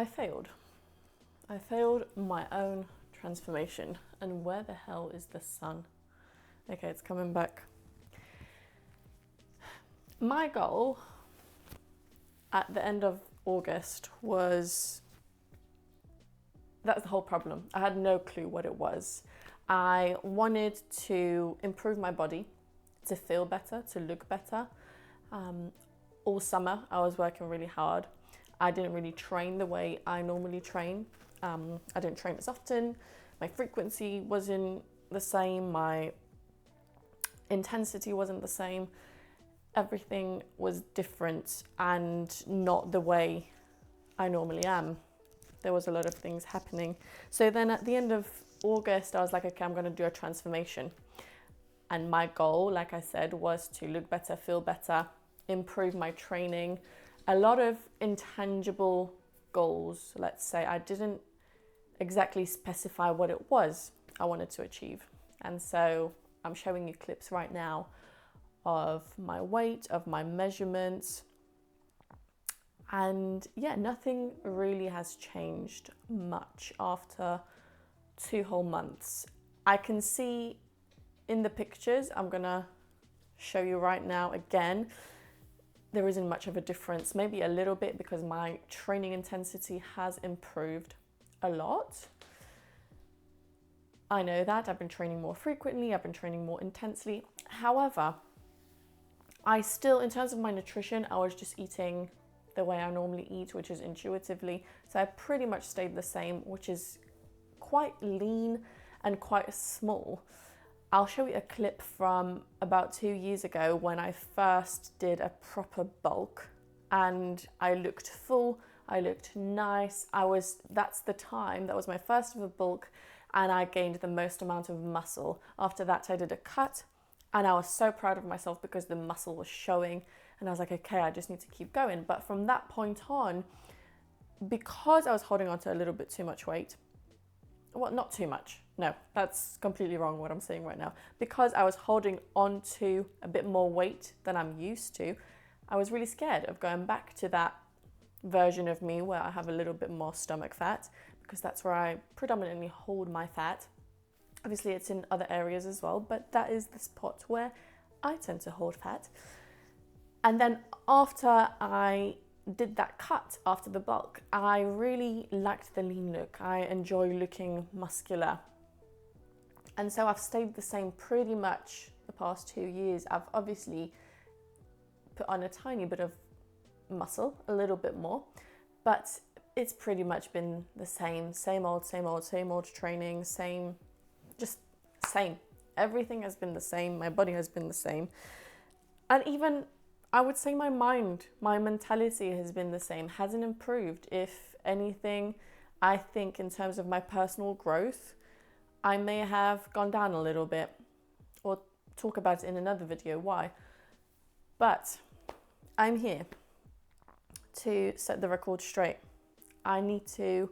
I failed. I failed my own transformation. And where the hell is the sun? Okay, it's coming back. My goal at the end of August was, that's the whole problem. I had no clue what it was. I wanted to improve my body, to feel better, to look better. All summer, I was working really hard. I didn't really train the way I normally train. I didn't train as often. My frequency wasn't the same. My intensity wasn't the same. Everything was different and not the way I normally am. There was a lot of things happening. So then at the end of August, I was like, okay, I'm going to do a transformation. And my goal, like I said, was to look better, feel better, improve my training. A lot of intangible goals, let's say. I didn't exactly specify what it was I wanted to achieve. And so I'm showing you clips right now of my weight, of my measurements. And yeah, nothing really has changed much after 2 whole months. I can see in the pictures, I'm gonna show you right now again, there isn't much of a difference, maybe a little bit because my training intensity has improved a lot. I know that I've been training more frequently, I've been training more intensely. However, I still, in terms of my nutrition, I was just eating the way I normally eat, which is intuitively. So I pretty much stayed the same, which is quite lean and quite small. I'll show you a clip from about 2 years ago when I first did a proper bulk and I looked full, I looked nice. That's the time, that was my first ever bulk and I gained the most amount of muscle. After that, I did a cut and I was so proud of myself because the muscle was showing and I was like, okay, I just need to keep going. But from that point on, because I was holding on to a little bit too much weight, well, not too much. No, that's completely wrong what I'm saying right now. Because I was holding on to a bit more weight than I'm used to, I was really scared of going back to that version of me where I have a little bit more stomach fat, because that's where I predominantly hold my fat. Obviously, it's in other areas as well, but that is the spot where I tend to hold fat. And then after I did that cut after the bulk, I really liked the lean look. I enjoy looking muscular. And so I've stayed the same pretty much the past 2 years. I've obviously put on a tiny bit of muscle, a little bit more, but it's pretty much been the same old training, same. Everything has been the same. My body has been the same. And even I would say my mind, my mentality has been the same, hasn't improved. If anything, I think in terms of my personal growth, I may have gone down a little bit, or talk about it in another video why. But I'm here to set the record straight. I need to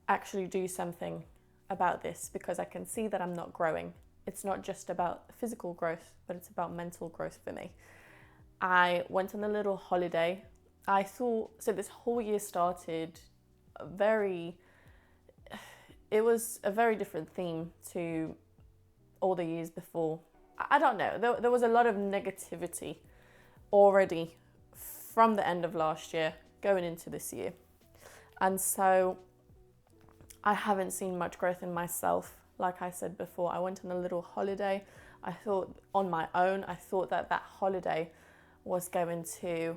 actually do something about this because I can see that I'm not growing. It's not just about physical growth, but it's about mental growth for me. I went on a little holiday. So this whole year started it was a very different theme to all the years before. I don't know, there was a lot of negativity already from the end of last year going into this year. And so I haven't seen much growth in myself. Like I said before, I went on a little holiday. I thought on my own, I thought that holiday was going to,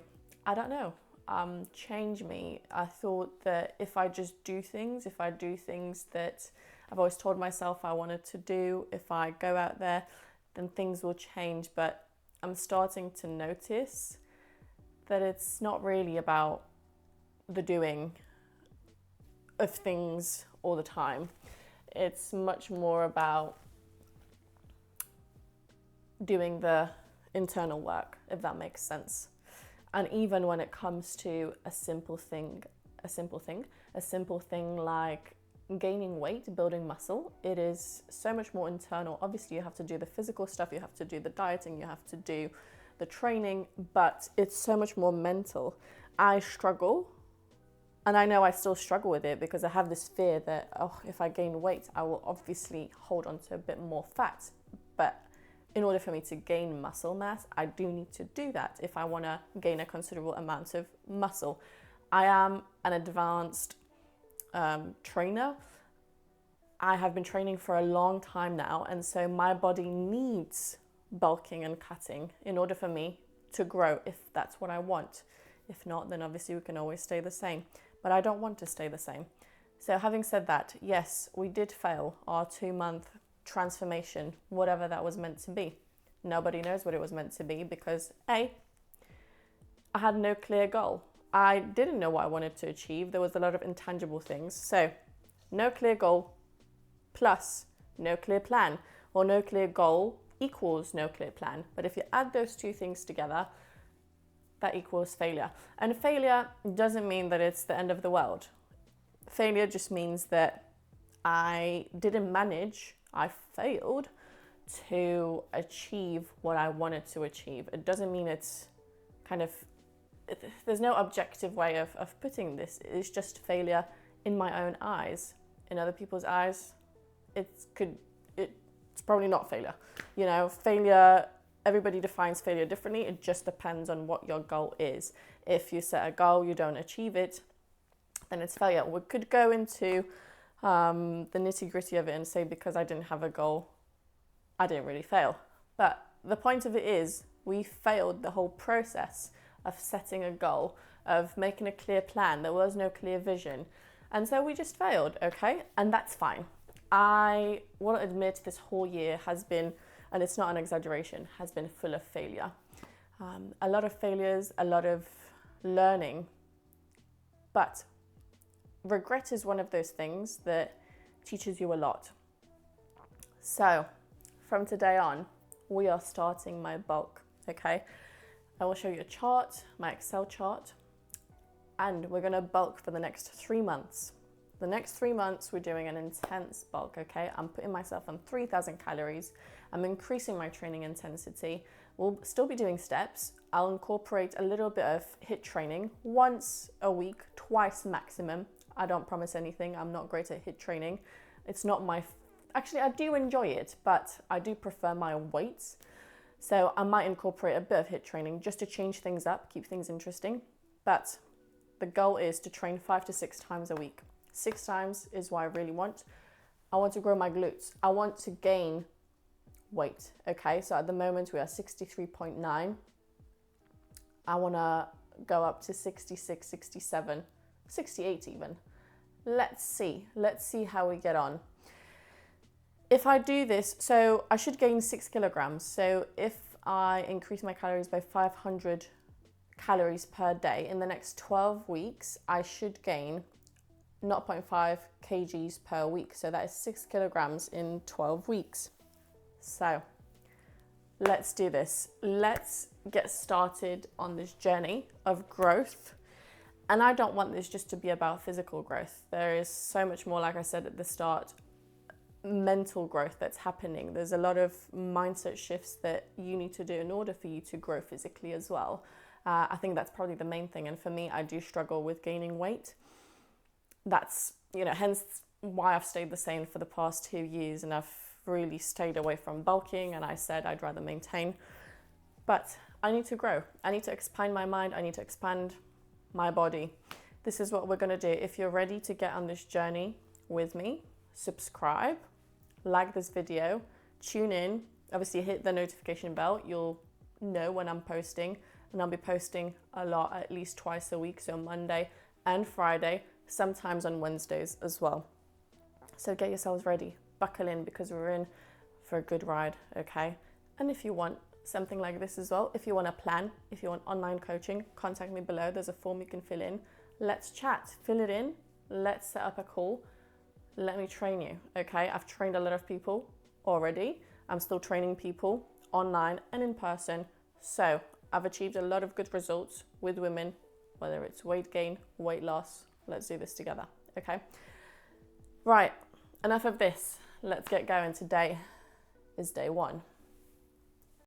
change me. I thought that if I do things that I've always told myself I wanted to do, if I go out there, then things will change. But I'm starting to notice that it's not really about the doing of things all the time. It's much more about doing the internal work, if that makes sense. And even when it comes to a simple thing like gaining weight, building muscle, it is so much more internal. Obviously, you have to do the physical stuff, you have to do the dieting, you have to do the training, but it's so much more mental. I struggle And I know I still struggle with it because I have this fear that, oh, if I gain weight, I will obviously hold on to a bit more fat. But in order for me to gain muscle mass, I do need to do that if I want to gain a considerable amount of muscle. I am an advanced trainer. I have been training for a long time now, and so my body needs bulking and cutting in order for me to grow, if that's what I want. If not, then obviously we can always stay the same. But I don't want to stay the same. So having said that, yes, we did fail our 2-month transformation, whatever that was meant to be. Nobody knows what it was meant to be because I had no clear goal. I didn't know what I wanted to achieve. There was a lot of intangible things. So no clear goal plus no clear plan, or no clear goal equals no clear plan. But if you add those two things together, that equals failure. And failure doesn't mean that it's the end of the world. Failure just means that I didn't manage, I failed to achieve what I wanted to achieve. It doesn't mean it's there's no objective way of putting this. It's just failure in my own eyes. In other people's eyes, it's probably not failure. Failure, everybody defines failure differently. It just depends on what your goal is. If you set a goal, you don't achieve it, then it's failure. We could go into the nitty-gritty of it and say because I didn't have a goal, I didn't really fail. But the point of it is we failed the whole process of setting a goal, of making a clear plan. There was no clear vision. And so we just failed, okay? And that's fine. I will admit this whole year has been, and it's not an exaggeration, has been full of failure. A lot of failures, a lot of learning. But regret is one of those things that teaches you a lot. So from today on, we are starting my bulk, okay? I will show you a chart, my Excel chart, and we're gonna bulk for the next 3 months. The next 3 months, we're doing an intense bulk, okay? I'm putting myself on 3,000 calories. I'm increasing my training intensity. We'll still be doing steps. I'll incorporate a little bit of HIIT training once a week, twice maximum. I don't promise anything. I'm not great at HIIT training. It's not actually, I do enjoy it, but I do prefer my weights. So I might incorporate a bit of HIIT training just to change things up, keep things interesting. But the goal is to train 5 to 6 times a week. 6 times is what I really want. I want to grow my glutes. I want to gain weight, okay? So at the moment we are 63.9. I want to go up to 66, 67, 68 even. Let's see how we get on. If I do this, so I should gain 6 kilograms. So if I increase my calories by 500 calories per day in the next 12 weeks, I should gain 0.5 kgs per week. So that is 6 kilograms in 12 weeks. So let's do this. Let's get started on this journey of growth. And I don't want this just to be about physical growth. There is so much more, like I said at the start, mental growth that's happening. There's a lot of mindset shifts that you need to do in order for you to grow physically as well. I think that's probably the main thing. And for me, I do struggle with gaining weight. That's, hence why I've stayed the same for the past 2 years, and I've really stayed away from bulking, and I said I'd rather maintain. But I need to grow. I need to expand my mind. I need to expand my body. This is what we're going to do. If you're ready to get on this journey with me, subscribe, like this video, tune in, obviously hit the notification bell. You'll know when I'm posting, and I'll be posting a lot, at least twice a week, so Monday and Friday, sometimes on Wednesdays as well. So get yourselves ready, buckle in, because we're in for a good ride, okay? And if you want something like this as well, if you want a plan, if you want online coaching, contact me below. There's a form you can fill in. Let's chat, fill it in, let's set up a call. Let me train you, okay? I've trained a lot of people already. I'm still training people online and in person. So I've achieved a lot of good results with women, whether it's weight gain, weight loss. Let's do this together, okay? Right, enough of this. Let's get going. Today is day 1.